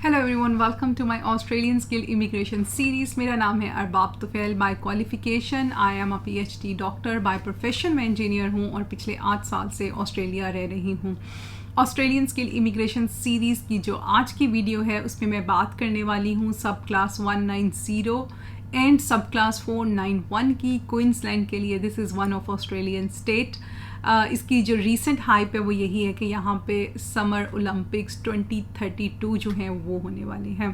Hello everyone, welcome to my Australian skill immigration series. मेरा नाम है Arbab Tufail. By qualification I am a PhD doctor. By profession मैं engineer हूँ और पिछले 8 साल से ऑस्ट्रेलिया रह रही हूँ। ऑस्ट्रेलियन स्किल इमिग्रेशन सीरीज़ की जो आज की वीडियो है उसमें मैं बात करने वाली हूँ सब क्लास 190 एंड सब क्लास 491 की क्वींसलैंड के लिए। This is one of Australian state. इसकी जो रीसेंट हाइप है वो यही है कि यहाँ पे समर ओलंपिक्स 2032 जो हैं वो होने वाले हैं।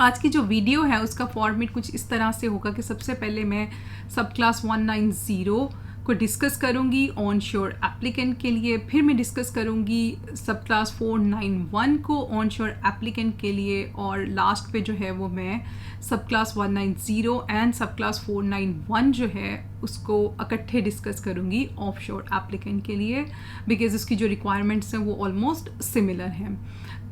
आज की जो वीडियो है उसका फॉर्मेट कुछ इस तरह से होगा कि सबसे पहले मैं सब क्लास 190 को डिस्कस करूंगी ऑन श्योर एप्लीकेंट के लिए, फिर मैं डिस्कस करूंगी सब क्लास 491 को ऑन श्योर एप्लीकेंट के लिए, और लास्ट पे जो है वो मैं सब क्लास 190 एंड सब क्लास 491 जो है उसको इकट्ठे डिस्कस करूंगी ऑफ श्योर एप्लीकेंट के लिए, बिकॉज उसकी जो रिक्वायरमेंट्स हैं वो ऑलमोस्ट सिमिलर हैं।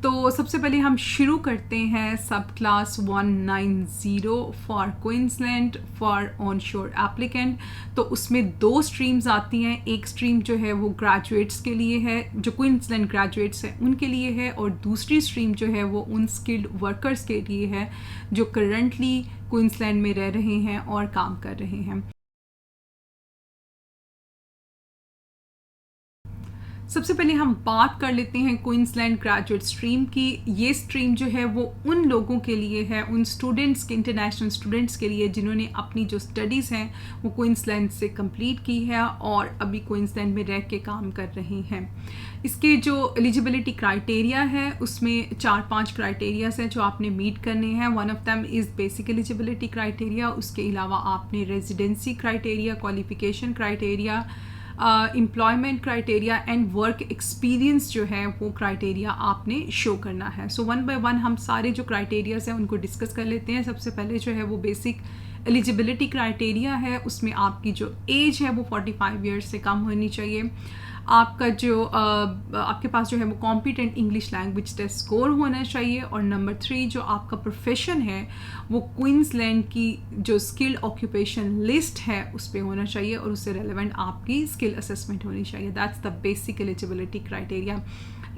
तो सबसे पहले हम शुरू करते हैं सब class 190 for Queensland for on sure applicant. तो उसमें 2 स्ट्रीम्स आती हैं। एक स्ट्रीम जो है वो ग्रेजुएट्स के लिए है, जो क्वींसलैंड ग्रेजुएट्स हैं उनके लिए है, और दूसरी स्ट्रीम जो है वो उन स्किल्ड वर्कर्स के लिए है जो करंटली क्वींसलैंड में रह रहे हैं और काम कर रहे हैं। सबसे पहले हम बात कर लेते हैं क्वींसलैंड ग्रेजुएट स्ट्रीम की। ये स्ट्रीम जो है वो उन लोगों के लिए है, उन स्टूडेंट्स के, इंटरनेशनल स्टूडेंट्स के लिए जिन्होंने अपनी जो स्टडीज़ हैं वो क्वींसलैंड से कंप्लीट की है और अभी क्वींसलैंड में रह के काम कर रहे हैं। इसके जो एलिजिबिलिटी क्राइटेरिया है उसमें 4-5 क्राइटेरियाज हैं जो आपने मीट करने हैं। One of them is basic eligibility criteria. उसके अलावा आपने residency criteria, qualification criteria, employment criteria and work experience जो है वो क्राइटेरिया आपने शो करना है। सो वन बाय वन हम सारे जो क्राइटेरियाज हैं उनको डिस्कस कर लेते हैं। सबसे पहले जो है वो बेसिक एलिजिबिलिटी क्राइटेरिया है। उसमें आपकी जो एज है वो 45 ईयर्स से कम होनी चाहिए। आपका जो आपके पास जो है वो competent English language test score होना चाहिए। और नंबर 3 जो आपका प्रोफेशन है वो क्वींसलैंड की जो स्किल ऑक्यूपेशन लिस्ट है उस पर होना चाहिए और उससे रेलेवेंट आपकी स्किल असेसमेंट होनी चाहिए। That's the basic eligibility criteria.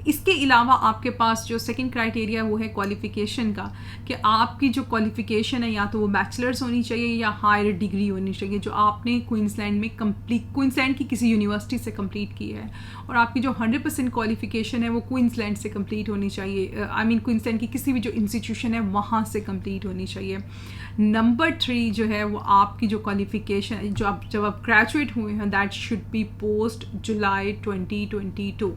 इसके अलावा आपके पास जो सेकंड क्राइटेरिया वो है क्वालिफिकेशन का, कि आपकी जो क्वालिफिकेशन है या तो वो बैचलर्स होनी चाहिए या हायर डिग्री होनी चाहिए जो आपने क्वींसलैंड में क्वींसलैंड की किसी यूनिवर्सिटी से कंप्लीट की है, और आपकी जो 100% क्वालिफिकेशन है वो क्वींसलैंड से कंप्लीट होनी चाहिए। आई मीन क्वींसलैंड की किसी भी जो इंस्टीट्यूशन है वहाँ से कंप्लीट होनी चाहिए। नंबर 3 जो है वो आपकी जो क्वालिफिकेशन जब आप ग्रेजुएट हुए हैं दैट शुड बी पोस्ट जुलाई 2022।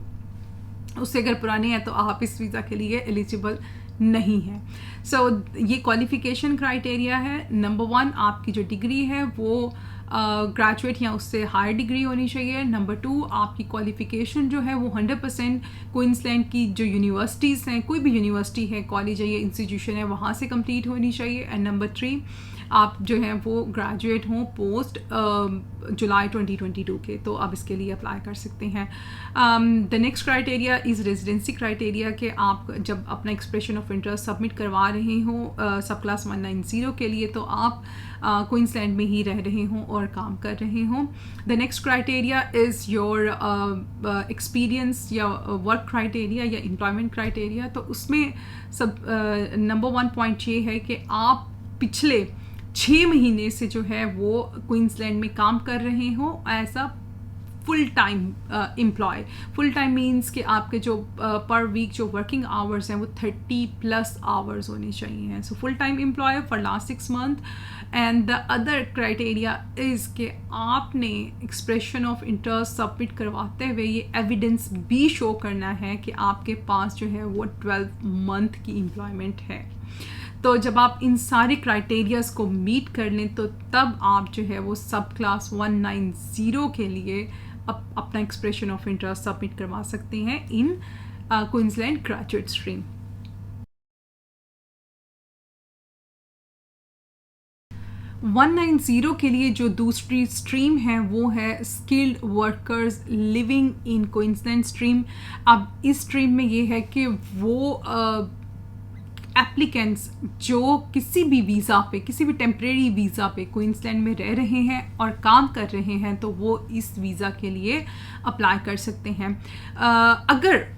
उससे अगर पुरानी है तो आप इस वीज़ा के लिए एलिजिबल नहीं है। सो ये क्वालिफिकेशन क्राइटेरिया है। नंबर 1 आपकी जो डिग्री है वो ग्रेजुएट या उससे हायर डिग्री होनी चाहिए। नंबर 2 आपकी क्वालिफिकेशन जो है वो 100% क्वींसलैंड की जो यूनिवर्सिटीज़ हैं, कोई भी यूनिवर्सिटी है, कॉलेज है या इंस्टीट्यूशन है, वहाँ से कंप्लीट होनी चाहिए। एंड नंबर 3 आप जो हैं वो ग्रेजुएट हों पोस्ट जुलाई 2022 के, तो आप इसके लिए अप्लाई कर सकते हैं। The next criteria is residency criteria, कि आप जब अपना एक्सप्रेशन ऑफ इंटरेस्ट सबमिट करवा रहे हों सब क्लास 190 के लिए तो आप क्वींसलैंड में ही रह रहे हों और काम कर रहे हों। The next criteria is your experience या वर्क क्राइटेरिया या एम्प्लॉयमेंट क्राइटेरिया। तो उसमें सब नंबर 1 पॉइंट ये है कि आप पिछले 6 महीने से जो है वो क्वींसलैंड में काम कर रहे हो as a full time employ. Full time means कि आपके जो पर वीक जो वर्किंग आवर्स हैं वो 30+ आवर्स होने चाहिए। So full time employ for last 6 month. And the other criteria is कि आपने एक्सप्रेशन ऑफ इंटरेस्ट सबमिट करवाते हुए ये एविडेंस भी शो करना है कि आपके पास जो है वो 12 मंथ की एम्प्लॉयमेंट है। तो जब आप इन सारे क्राइटेरियाज को मीट कर लें तो तब आप जो है वो सब क्लास 190 के लिए अपना एक्सप्रेशन ऑफ इंटरेस्ट सबमिट करवा सकते हैं इन क्वींसलैंड ग्रेजुएट स्ट्रीम। वन 190 के लिए जो दूसरी स्ट्रीम है वो है skilled workers living in Queensland stream. अब इस स्ट्रीम में ये है कि वो एप्लीकेंट्स जो किसी भी वीज़ा पे, किसी भी टेम्परेरी वीज़ा पे क्वींसलैंड में रह रहे हैं और काम कर रहे हैं तो वो इस वीज़ा के लिए अप्लाई कर सकते हैं।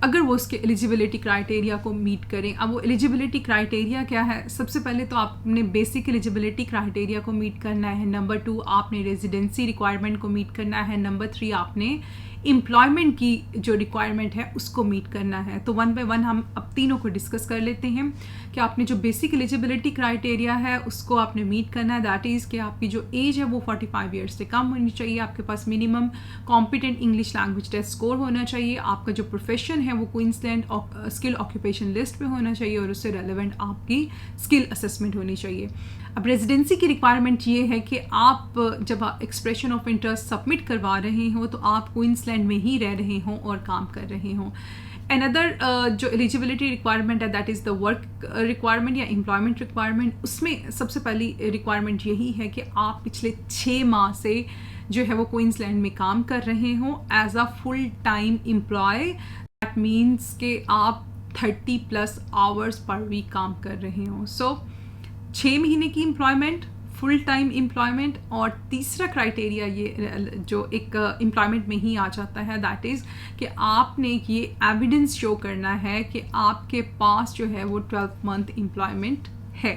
अगर वो उसके एलिजिबिलिटी क्राइटेरिया को मीट करें। अब वो एलिजिबिलिटी क्राइटेरिया क्या है? सबसे पहले तो आपने बेसिक एलिजिबिलिटी क्राइटेरिया को मीट करना है। नंबर 2 आपने रेजिडेंसी रिक्वायरमेंट को मीट करना है। नंबर 3 आपने एम्प्लॉयमेंट की जो रिक्वायरमेंट है उसको मीट करना है। तो वन बाय वन हम अब तीनों को डिस्कस कर लेते हैं कि आपने जो बेसिक एलिजिबिलिटी क्राइटेरिया है उसको आपने मीट करना है। दैट इज़ कि आपकी जो एज है वो 45 ईयर्स से कम होनी चाहिए, आपके पास minimum competent English language test score होना चाहिए, आपका जो प्रोफेशन है वो क्वींसलैंड स्किल ऑक्यूपेशन लिस्ट पे होना चाहिए और उससे रेलिवेंट आपकी स्किल असेसमेंट होनी चाहिए। अब रेजिडेंसी की रिक्वायरमेंट ये है कि आप जब एक्सप्रेशन ऑफ इंटरेस्ट सबमिट करवा रहे हो तो आप क्वींसलैंड में ही रह रहे हों और काम कर रहे हों। अनदर जो एलिजिबिलिटी रिक्वायरमेंट है that is the work requirement या एम्प्लॉयमेंट रिक्वायरमेंट। उसमें सबसे पहली रिक्वायरमेंट यही है कि आप पिछले 6 माह से जो है वो क्वींसलैंड में काम कर रहे हों as a full time employ. That means कि आप 30+ आवर्स पर वीक काम कर रहे हों। सो 6 महीने की एम्प्लॉयमेंट, फुल टाइम एम्प्लॉयमेंट। और तीसरा क्राइटेरिया ये जो एक एम्प्लॉयमेंट में ही आ जाता है दैट इज़ कि आपने ये एविडेंस शो करना है कि आपके पास जो है वो 12 मंथ एम्प्लॉयमेंट है।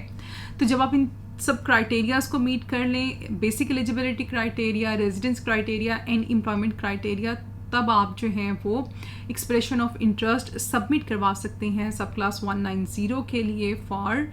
तो जब आप इन सब क्राइटेरियाज को मीट कर लें, basic eligibility criteria, residence criteria and employment criteria, तब आप जो हैं वो एक्सप्रेशन ऑफ इंटरेस्ट सबमिट करवा सकते हैं सब क्लास 190 के लिए for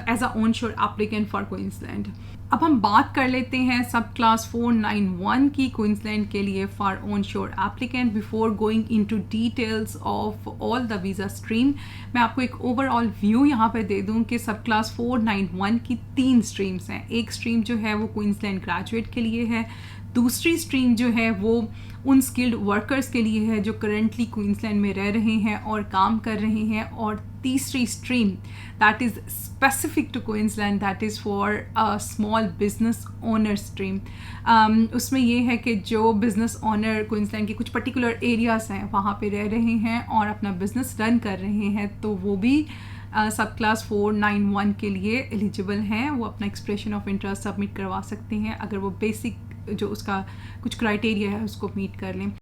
as a onshore applicant for Queensland. अब हम बात कर लेते हैं सब क्लास 491 की क्वींसलैंड के लिए फॉर ऑन शोर applicant. Before going into details of all the visa stream, मैं आपको एक ओवरऑल व्यू यहाँ पे दे दूँ कि सब क्लास 491 की 3 स्ट्रीम्स हैं। एक स्ट्रीम जो है वो क्वींसलैंड ग्रेजुएट के लिए है, दूसरी स्ट्रीम जो है वो उन स्किल्ड वर्कर्स के लिए है जो करंटली क्वींसलैंड में रह रहे हैं और काम कर रहे हैं, और तीसरी stream that is specific to Queensland that is for a small business owner stream. उसमें ये है कि जो बिजनेस ओनर क्वींसलैंड के कुछ पर्टिकुलर एरियाज़ हैं वहाँ पे रह रहे हैं और अपना बिजनेस रन कर रहे हैं, तो वो भी सब क्लास 491 के लिए एलिजिबल हैं। वो अपना एक्सप्रेशन ऑफ इंटरेस्ट सबमिट करवा सकते हैं अगर वो बेसिक जो उसका कुछ क्राइटेरिया है उसको मीट कर लें।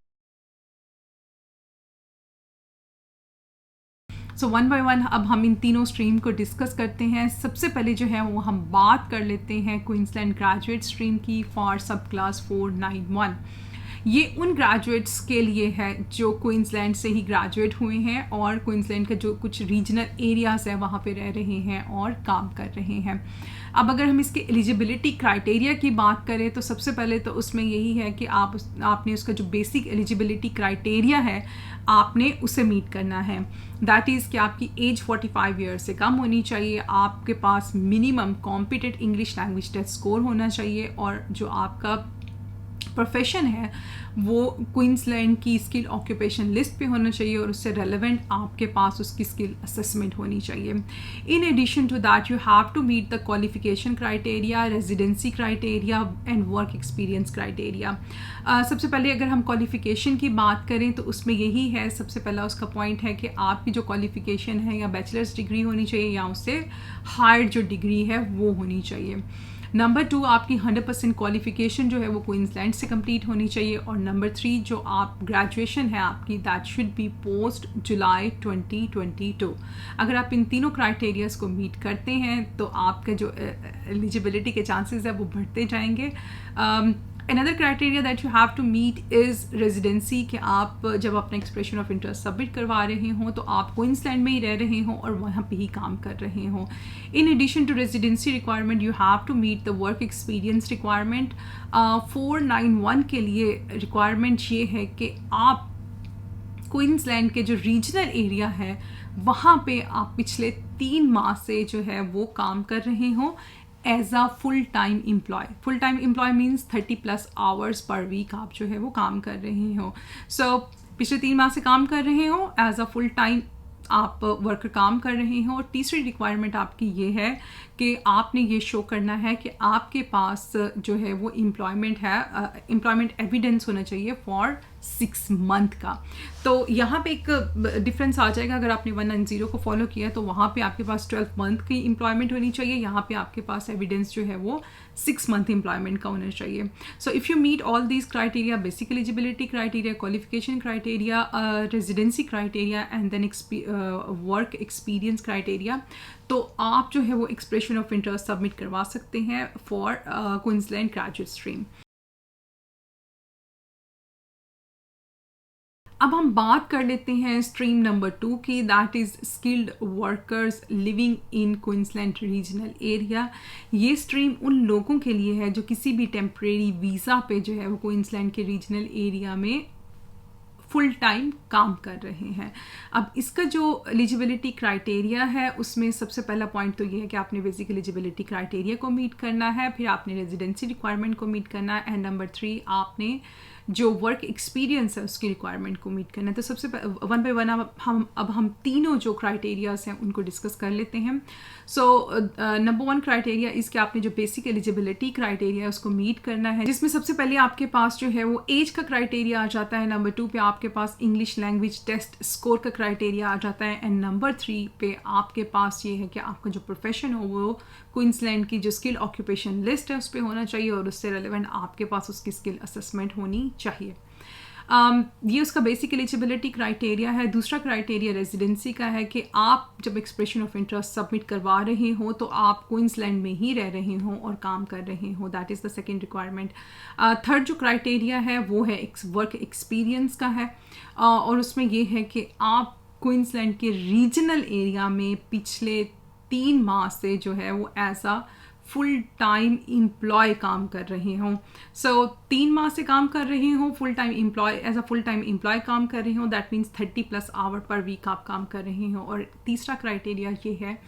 सो वन बाय वन अब हम इन तीनों स्ट्रीम को डिस्कस करते हैं। सबसे पहले जो है वो हम बात कर लेते हैं क्वींसलैंड ग्रेजुएट स्ट्रीम की फॉर सब क्लास 491। ये उन ग्रेजुएट्स के लिए है जो क्वींसलैंड से ही ग्रेजुएट हुए हैं और क्वींसलैंड का जो कुछ रीजनल एरियाज़ है वहाँ पे रह रहे हैं और काम कर रहे हैं। अब अगर हम इसके एलिजिबिलिटी क्राइटेरिया की बात करें तो सबसे पहले तो उसमें यही है कि आपने उसका जो बेसिक एलिजिबिलिटी क्राइटेरिया है आपने उसे मीट करना है। दैट इज़ कि आपकी एज 45 ईयर्स से कम होनी चाहिए, आपके पास minimum competent English language test score होना चाहिए, और जो आपका प्रोफेशन है वो क्वींसलैंड की स्किल ऑक्यूपेशन लिस्ट पे होना चाहिए और उससे रेलेवेंट आपके पास उसकी स्किल असेसमेंट होनी चाहिए। In addition to that you have to meet the qualification criteria, residency criteria and work experience criteria. सबसे पहले अगर हम क्वालिफिकेशन की बात करें तो उसमें यही है, सबसे पहला उसका पॉइंट है कि आपकी जो क्वालिफिकेशन है या बैचलर्स डिग्री होनी चाहिए या उससे हायर जो डिग्री है वो होनी चाहिए। नंबर 2 आपकी 100% क्वालिफिकेशन जो है वो क्वींसलैंड से कंप्लीट होनी चाहिए, और नंबर 3 जो आप ग्रेजुएशन है आपकी दैट शुड बी पोस्ट जुलाई 2022। अगर आप इन तीनों क्राइटेरियाज को मीट करते हैं तो आपके जो एलिजिबिलिटी के चांसेस है वो बढ़ते जाएंगे। Another criteria that you have to meet is residency, कि आप जब अपना एक्सप्रेशन ऑफ इंटरेस्ट सबमिट करवा रहे हों तो आप क्वींसलैंड में ही रह रहे हों और वहाँ पे ही काम कर रहे हों। In addition to residency requirement you have to meet the work experience requirement. 491 के लिए रिक्वायरमेंट ये है कि आप क्वींसलैंड के जो रीजनल एरिया है वहाँ पे आप पिछले 3 माह से जो है वो काम कर रहे हों as a full time employ. Full time employ means 30+ hours per week आप जो है वो काम कर रहे हो। सो पिछले 3 माह से काम कर रहे हो एज अ फुल टाइम आप वर्कर काम कर रहे हो। और तीसरी रिक्वायरमेंट आपकी ये है कि आपने ये शो करना है कि आपके पास जो है वो एम्प्लॉयमेंट है, एम्प्लॉयमेंट एविडेंस होना चाहिए फॉर 6 मंथ का। तो यहाँ पे एक डिफरेंस आ जाएगा। अगर आपने 190 को फॉलो किया तो वहाँ पे आपके पास 12 मंथ की एम्प्लॉयमेंट होनी चाहिए, यहाँ पे आपके पास एविडेंस जो है वो 6 मंथ एम्प्लॉयमेंट का होना चाहिए। So if you meet all these criteria, basic eligibility criteria, qualification criteria, residency criteria and then work experience criteria, तो आप जो है वो एक्सप्रेशन ऑफ इंटरेस्ट सबमिट करवा सकते हैं फॉर क्वींसलैंड ग्रेजुएट स्ट्रीम। अब हम बात कर लेते हैं स्ट्रीम नंबर 2 की, that is skilled workers living in Queensland regional area. ये स्ट्रीम उन लोगों के लिए है जो किसी भी टेम्परेरी वीज़ा पे जो है वो क्वींसलैंड के रीजनल एरिया में फुल टाइम काम कर रहे हैं। अब इसका जो एलिजिबिलिटी क्राइटेरिया है उसमें सबसे पहला पॉइंट तो ये है कि आपने बेसिक एलिजिबिलिटी क्राइटेरिया को मीट करना है, फिर आपने रेजिडेंसी रिक्वायरमेंट को मीट करना है, एंड नंबर 3 आपने जो वर्क एक्सपीरियंस है उसकी रिक्वायरमेंट को मीट करना है। तो सबसे वन बाय वन हम तीनों जो क्राइटेरियाज हैं उनको डिस्कस कर लेते हैं। सो नंबर 1 क्राइटेरिया इस कि आपने जो बेसिक एलिजिबिलिटी क्राइटेरिया है उसको मीट करना है, जिसमें सबसे पहले आपके पास जो है वो एज का क्राइटेरिया आ जाता है। नंबर 2 पे आपके पास इंग्लिश लैंग्वेज टेस्ट स्कोर का क्राइटेरिया आ जाता है, एंड नंबर 3 पे आपके पास ये है कि आपका जो प्रोफेशन हो वो क्वींसलैंड की जो स्किल ऑक्यूपेशन लिस्ट है उस पर होना चाहिए, और उससे रेलेवेंट आपके पास उसकी स्किल असेसमेंट होनी चाहिए। ये उसका बेसिक एलिजिबिलिटी क्राइटेरिया है। दूसरा क्राइटेरिया रेजिडेंसी का है कि आप जब एक्सप्रेशन ऑफ इंटरेस्ट सबमिट करवा रहे हो तो आप क्वींसलैंड में ही रह रहे हो और काम कर रहे हो, that is the second requirement. Third जो क्राइटेरिया है वो है वर्क एक्सपीरियंस का है, और उसमें ये है कि आप क्वींसलैंड के रीजनल एरिया में पिछले 3 माह से जो है वो as a full time employ काम कर रहे हों। सो 3 माह से काम कर रहे हों full time employ, as a full time employ काम कर रहे हों, that means 30+ hour per week आप काम कर रहे हों। और तीसरा क्राइटेरिया ये है,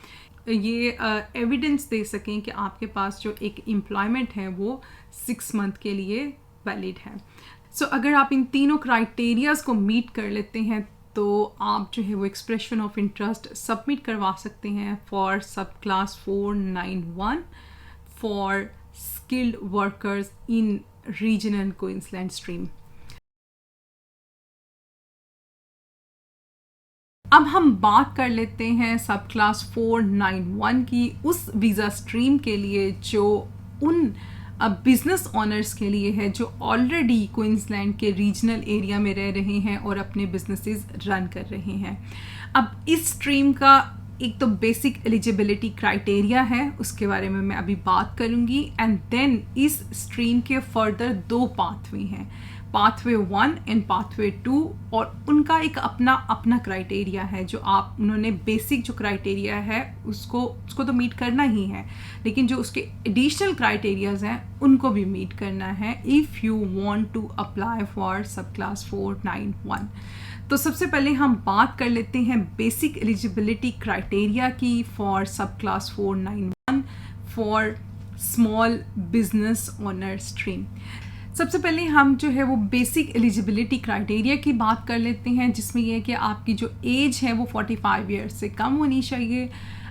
ये एविडेंस दे सकें कि आपके पास जो एक एम्प्लॉयमेंट है वो 6 मंथ के लिए वैलिड है। सो अगर आप इन तीनों क्राइटेरियाज को मीट कर लेते हैं तो आप जो है वो एक्सप्रेशन ऑफ इंटरेस्ट सबमिट करवा सकते हैं for subclass 491 for skilled workers in regional Queensland stream. अब हम बात कर लेते हैं सब क्लास 491 की, उस वीज़ा स्ट्रीम के लिए जो उन बिजनेस ऑनर्स के लिए है जो ऑलरेडी क्वींसलैंड के रीजनल एरिया में रह रहे हैं और अपने बिजनेसेस रन कर रहे हैं। अब इस स्ट्रीम का एक तो बेसिक एलिजिबिलिटी क्राइटेरिया है, उसके बारे में मैं अभी बात करूंगी, एंड देन इस स्ट्रीम के फर्दर 2 पाथवे हैं, पाथवे 1 एंड पाथवे 2, और उनका एक अपना क्राइटेरिया है जो आप उन्होंने बेसिक जो क्राइटेरिया है उसको तो मीट करना ही है, लेकिन जो उसके एडिशनल क्राइटेरियाज हैं उनको भी मीट करना है if you want to apply for subclass 491। तो सबसे पहले हम बात कर लेते हैं बेसिक एलिजिबिलिटी क्राइटेरिया की for subclass 491 for small business owner stream. सबसे पहले हम जो है वो बेसिक एलिजिबिलिटी क्राइटेरिया की बात कर लेते हैं, जिसमें यह है कि आपकी जो एज है वो 45 ईयर्स से कम होनी चाहिए,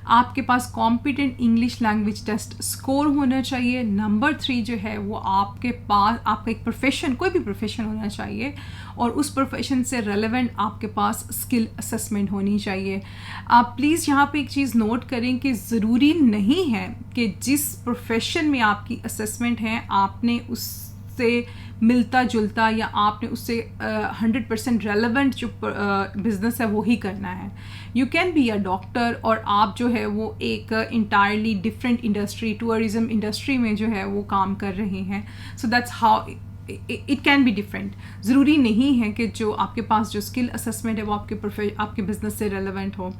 आपके पास competent English language test score होना चाहिए, नंबर 3 जो है वो आपके पास आपका एक प्रोफेशन, कोई भी प्रोफेशन होना चाहिए, और उस प्रोफेशन से रेलेवेंट आपके पास स्किल असेसमेंट होनी चाहिए। आप प्लीज़ यहाँ पे एक चीज़ नोट करें कि ज़रूरी नहीं है कि जिस प्रोफेशन में आपकी असेसमेंट है आपने उससे मिलता जुलता या आपने उससे 100% रेलेवेंट जो बिजनेस है वो ही करना है। You can be a doctor और आप जो है वो एक entirely different industry, tourism industry में जो है वो काम कर रहे हैं। So that's how it can be different. ज़रूरी नहीं है कि जो आपके पास जो स्किल असेसमेंट है वो आपके बिजनेस से रेलेवेंट हो।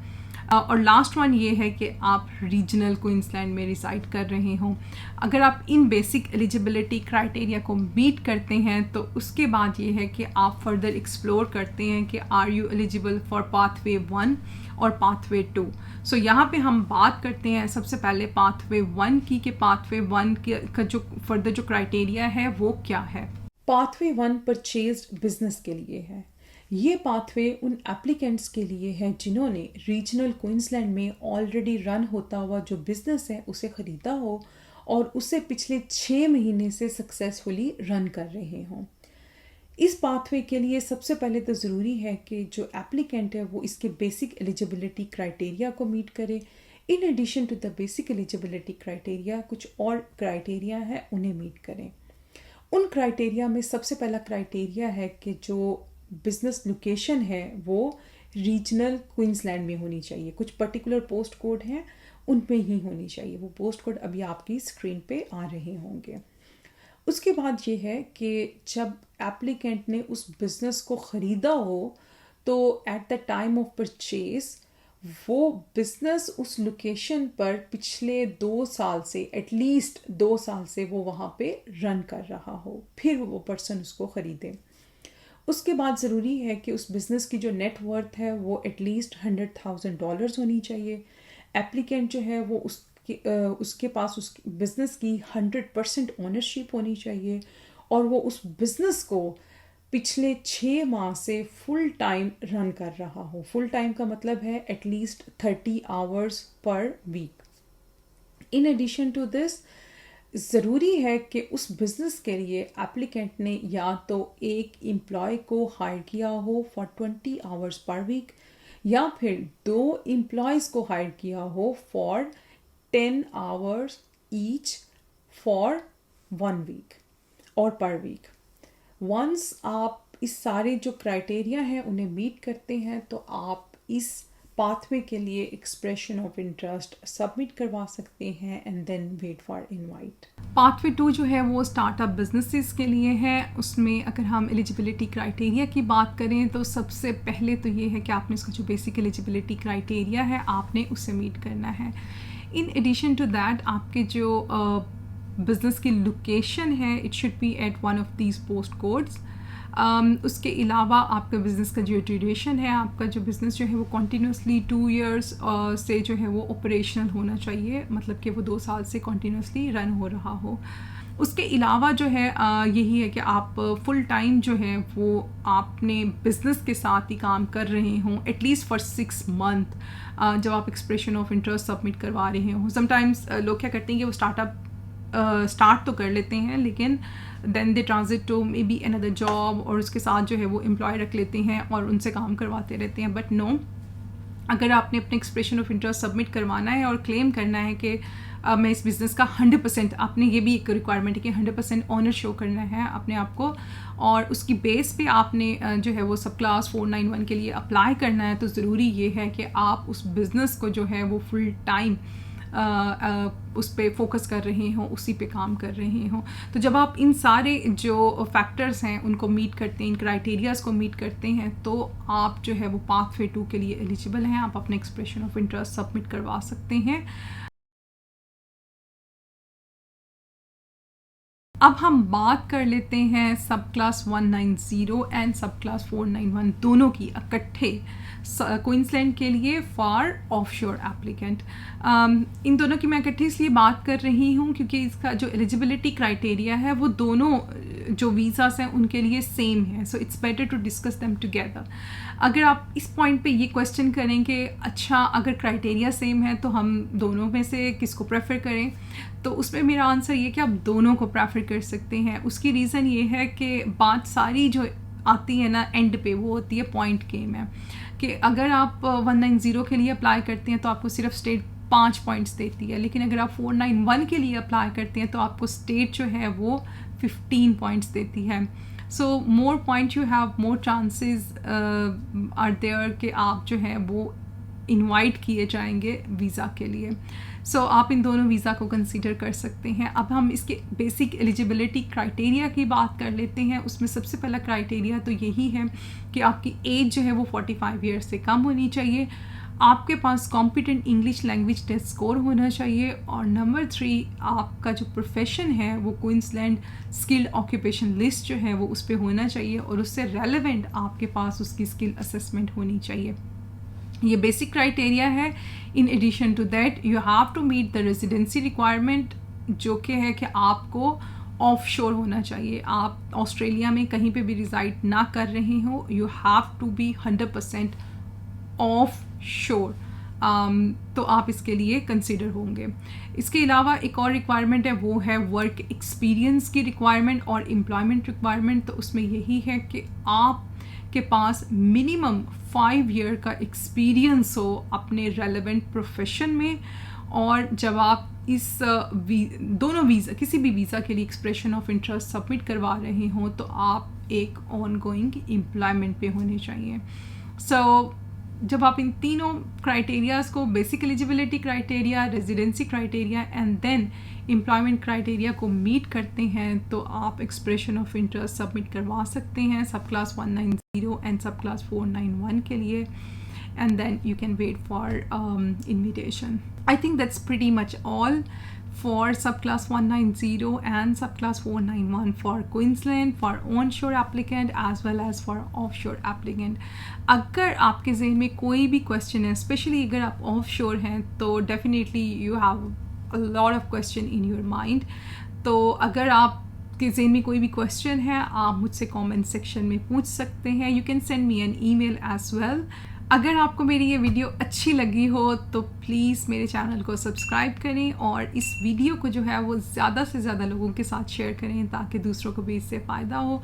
और लास्ट वन ये है कि आप रीजनल क्वींसलैंड में रिसाइड कर रहे हों। अगर आप इन बेसिक एलिजिबिलिटी क्राइटेरिया को मीट करते हैं तो उसके बाद ये है कि आप फर्दर एक्सप्लोर करते हैं कि are you eligible for pathway 1 और पाथवे 2। सो यहाँ पे हम बात करते हैं सबसे पहले पाथवे 1 की, कि पाथवे 1 का जो फर्दर जो क्राइटेरिया है वो क्या है। पाथवे 1 परचेज्ड बिजनेस के लिए है। ये पाथवे उन एप्लीकेंट्स के लिए है जिन्होंने रीजनल क्वींसलैंड में ऑलरेडी रन होता हुआ जो बिज़नेस है उसे ख़रीदा हो और उसे पिछले 6 महीने से सक्सेसफुली रन कर रहे हों। इस पाथवे के लिए सबसे पहले तो ज़रूरी है कि जो एप्लीकेंट है वो इसके बेसिक एलिजिबिलिटी क्राइटेरिया को मीट करे। In addition to the basic eligibility criteria कुछ और क्राइटेरिया है, उन्हें मीट करें। उन क्राइटेरिया में सबसे पहला क्राइटेरिया है कि जो बिजनेस लोकेशन है वो रीजनल क्वींसलैंड में होनी चाहिए। कुछ पर्टिकुलर पोस्ट कोड हैं, उनमें ही होनी चाहिए। वो पोस्ट कोड अभी आपकी स्क्रीन पे आ रहे होंगे। उसके बाद ये है कि जब एप्लीकेंट ने उस बिज़नेस को ख़रीदा हो तो at the time of purchase वो बिज़नेस उस लोकेशन पर पिछले 2 साल से, एटलीस्ट 2 साल से वो वहाँ पे रन कर रहा हो, फिर वो पर्सन उसको ख़रीदे। उसके बाद ज़रूरी है कि उस बिज़नेस की जो नेट वर्थ है वो एटलीस्ट $100,000 होनी चाहिए। एप्लीकेंट जो है वो उसके पास उस बिज़नेस की 100% ओनरशिप होनी चाहिए और वो उस बिज़नेस को पिछले 6 माह से फुल टाइम रन कर रहा हो। फुल टाइम का मतलब है at least 30 hours per week. In addition to this ज़रूरी है कि उस बिज़नेस के लिए एप्लीकेंट ने या तो एक एम्प्लॉय को हायर किया हो फॉर 20 आवर्स पर वीक या फिर 2 एम्प्लॉयज़ को हायर किया हो for 10 hours each for 1 week और पर वीक। वंस आप इस सारे जो क्राइटेरिया हैं उन्हें मीट करते हैं तो आप इस पाथवे के लिए एक्सप्रेशन ऑफ इंटरेस्ट सबमिट करवा सकते हैं and then wait for invite. Pathway 2 जो है वो स्टार्टअप बिजनेसेस के लिए है। उसमें अगर हम एलिजिबिलिटी क्राइटेरिया की बात करें तो सबसे पहले तो ये है कि आपने इसका जो बेसिक एलिजिबिलिटी क्राइटेरिया है आपने उसे मीट करना है। इन एडिशन टू दैट आपके जो बिज़नेस की लोकेशन है it should be at one of these post codes. उसके अलावा आपका बिज़नेस का जो ड्यूरेशन है, आपका जो बिज़नेस जो है वो कंटिन्यूसली 2 इयर्स से जो है वो ऑपरेशनल होना चाहिए, मतलब कि वो 2 साल से कंटिन्यूसली रन हो रहा हो। उसके अलावा जो है यही है कि आप फुल टाइम जो है वो आपने बिज़नेस के साथ ही काम कर रहे हों एटलीस्ट फॉर 6 मंथ जब आप एक्सप्रेशन ऑफ इंटरेस्ट सबमिट करवा रहे हों। समटाइम्स लोग क्या करते हैं कि वो स्टार्ट तो कर लेते हैं लेकिन then they transit to maybe another job और उसके साथ जो है वो एम्प्लॉय रख लेते हैं और उनसे काम करवाते रहते हैं। बट नो, अगर आपने अपने एक्सप्रेशन ऑफ इंटरेस्ट सबमिट करवाना है और क्लेम करना है कि मैं इस बिज़नेस का 100%, आपने ये भी एक रिक्वायरमेंट है कि 100% ऑनर शो करना है अपने आप को और उसकी बेस पे आपने जो है वो सब क्लास 491 के लिए अप्लाई करना है, तो ज़रूरी ये है कि आप उस बिज़नेस को जो है वो फुल टाइम उस पर फोकस कर रहे हों, उसी पे काम कर रहे हों। तो जब आप इन सारे जो फैक्टर्स हैं उनको मीट करते हैं, इन क्राइटेरियाज़ को मीट करते हैं, तो आप जो है वो पाथवे 2 के लिए एलिजिबल हैं। आप अपने एक्सप्रेशन ऑफ इंटरेस्ट सबमिट करवा सकते हैं। अब हम बात कर लेते हैं सब क्लास 190 एंड सब क्लास 491 दोनों की इकट्ठे क्वींसलैंड के लिए फॉर ऑफशोर एप्लीकेंट। इन दोनों की मैं इकट्ठे इसलिए बात कर रही हूँ क्योंकि इसका जो एलिजिबिलिटी क्राइटेरिया है वो दोनों जो वीज़ास हैं उनके लिए सेम है, so it's better to discuss them together. अगर आप इस पॉइंट पे ये क्वेश्चन करें कि अच्छा अगर क्राइटेरिया सेम है तो हम दोनों में से किसको प्रेफर करें, तो उसमें मेरा आंसर ये कि आप दोनों को प्रेफर कर सकते हैं। उसकी रीज़न ये है कि बात सारी जो आती है ना एंड पे, वो होती है पॉइंट गेम है कि अगर आप 190 के लिए अप्लाई करते हैं तो आपको सिर्फ स्टेट 5 पॉइंट्स देती है, लेकिन अगर आप 491 के लिए अप्लाई करते हैं तो आपको स्टेट जो है वो 15 पॉइंट्स देती है। So more point you have more chances are there कि आप जो है वो इनवाइट किए जाएंगे वीज़ा के लिए। सो आप इन दोनों वीज़ा को कंसीडर कर सकते हैं। अब हम इसके बेसिक एलिजिबिलिटी क्राइटेरिया की बात कर लेते हैं। उसमें सबसे पहला क्राइटेरिया तो यही है कि आपकी एज जो है वो 45 ईयर्स से कम होनी चाहिए, आपके पास competent English language test score होना चाहिए, और नंबर 3 आपका जो प्रोफेशन है वो क्वींसलैंड स्किल्ड ऑक्यूपेशन लिस्ट जो है वो उस पर होना चाहिए और उससे रेलेवेंट आपके पास उसकी स्किल असेसमेंट होनी चाहिए। ये बेसिक क्राइटेरिया है। In addition to that you have to meet the residency requirement, जो कि है कि आपको ऑफ शोर होना चाहिए। आप ऑस्ट्रेलिया में कहीं पे भी रिजाइड ना कर रहे हो, you have to be 100% offshore. तो आप इसके लिए कंसिडर होंगे। इसके अलावा एक और रिक्वायरमेंट है, वो है वर्क एक्सपीरियंस की रिक्वायरमेंट और एम्प्लॉयमेंट रिक्वायरमेंट। तो उसमें यही है कि आपके पास मिनिमम 5 ईयर का एक्सपीरियंस हो अपने रेलेवेंट प्रोफेशन में, और जब आप इस दोनों वीज़ा, किसी भी वीज़ा के लिए एक्सप्रेशन ऑफ इंटरेस्ट सबमिट करवा रहे हों, तो आप एक ऑन गोइंग एम्प्लॉयमेंट पे होने चाहिए। जब आप इन तीनों क्राइटेरियाज़ को, basic eligibility criteria, residency criteria and then employment criteria को मीट करते हैं, तो आप एक्सप्रेशन ऑफ इंटरेस्ट सबमिट करवा सकते हैं सब क्लास 190 एंड सब क्लास 491 के लिए, and then you can wait for invitation. I think that's pretty much all for subclass 190 and subclass 491 for Queensland, for onshore applicant as well as for offshore applicant. अगर आपके ज़हन में कोई भी question है, स्पेशली अगर आप ऑफशोर हैं, तो definitely you have a lot of question in your mind. तो अगर आप के ज़हन में कोई भी क्वेश्चन है, आप मुझसे कमेंट सेक्शन में पूछ सकते हैं। You can send me an email as well. अगर आपको मेरी ये वीडियो अच्छी लगी हो तो प्लीज़ मेरे चैनल को सब्सक्राइब करें और इस वीडियो को जो है वो ज़्यादा से ज़्यादा लोगों के साथ शेयर करें, ताकि दूसरों को भी इससे फ़ायदा हो।